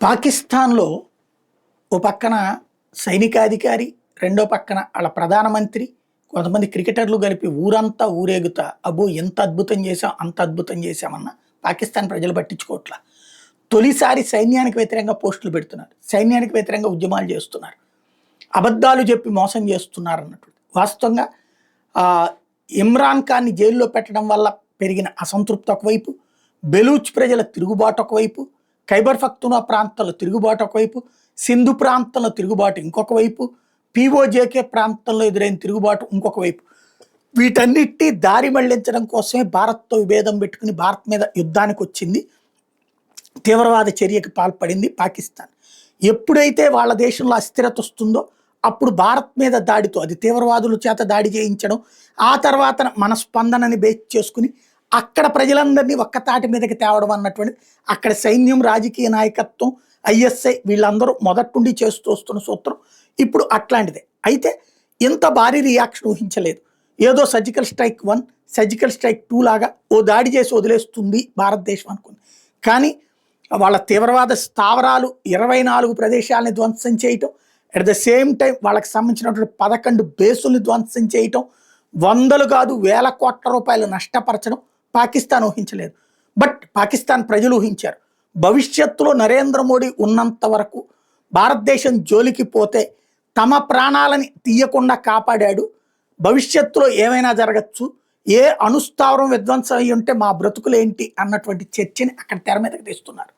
పాకిస్తాన్‌లో ఓ పక్కన సైనికాధికారి, రెండో పక్కన ఆళ్ళ ప్రధానమంత్రి, కొంతమంది క్రికెటర్లు కలిపి ఊరంతా ఊరేగుతా, అబ్బో! ఎంత అద్భుతం చేశాం, అంత అద్భుతం చేశామన్న పాకిస్తాన్ ప్రజలు పట్టించుకోవట్ల. తొలిసారి సైన్యానికి వ్యతిరేకంగా పోస్టులు పెడుతున్నారు. సైన్యానికి వ్యతిరేకంగా ఉద్యమాలు చేస్తున్నారు. అబద్ధాలు చెప్పి మోసం చేస్తున్నారన్నటువంటి. వాస్తవంగా ఆహ్, ఇమ్రాన్ ఖాన్‌ని జైల్లో పెట్టడం వల్ల పెరిగిన అసంతృప్తి ఒకవైపు, బెలూచ్ ప్రజల తిరుగుబాటు ఒకవైపు, ఖైబర్ పఖ్తూన్‌ఖ్వా ప్రాంతంలో తిరుగుబాటు ఒకవైపు, సింధు ప్రాంతంలో తిరుగుబాటు ఇంకొక వైపు, పీఓజేకే ప్రాంతంలో ఎదురైన తిరుగుబాటు ఇంకొక వైపు. వీటన్నిటిని దారి మళ్లించడం కోసమే భారత్‌తో విభేదం పెట్టుకుని భారత్ మీద యుద్ధానికొచ్చింది. తీవ్రవాద చర్యకి పాల్పడింది పాకిస్తాన్. ఎప్పుడైతే వాళ్ళ దేశంలో అస్థిరత వస్తుందో అప్పుడు భారత్ మీద దాడితో అది తీవ్రవాదుల చేత దాడి చేయించడం, ఆ తర్వాత మన స్పందనని బేస్ చేసుకుని అక్కడ ప్రజలందరినీ ఒక్కతాటి మీదకి తేవడం అన్నటువంటి అక్కడ సైన్యం, రాజకీయ నాయకత్వం, ఐఎస్ఐ వీళ్ళందరూ మొదటి నుండి చేస్తూ వస్తున్న సూత్రం ఇప్పుడు అట్లాంటిదే. అయితే ఇంత భారీ రియాక్షన్ ఊహించలేదు. ఏదో సర్జికల్ స్ట్రైక్ 1, సర్జికల్ స్ట్రైక్ 2 లాగా ఓ దాడి చేసి వదిలేస్తుంది భారతదేశం అనుకుంది. కానీ వాళ్ళ తీవ్రవాద స్థావరాలు 24 ప్రదేశాలని ధ్వంసం చేయటం, అట్ ద సేమ్ టైం వాళ్ళకి సంబంధించినటువంటి 11 బేసుల్ని ధ్వంసం చేయటం, వందలు కాదు వేల కోట్ల రూపాయలు నష్టపరచడం పాకిస్తాన్ ఊహించలేదు. బట్ పాకిస్తాన్ ప్రజలు ఊహించారు. భవిష్యత్తులో నరేంద్ర మోడీ ఉన్నంత వరకు భారతదేశం జోలికి పోతే తమ ప్రాణాలని తీయకుండా కాపాడాడు. భవిష్యత్తులో ఏమైనా జరగచ్చు, ఏ అణుస్థావరం విధ్వంసం అయ్యి ఉంటే మా బ్రతుకులేంటి అన్నటువంటి చర్చని అక్కడ తెర మీదకి తెస్తున్నారు.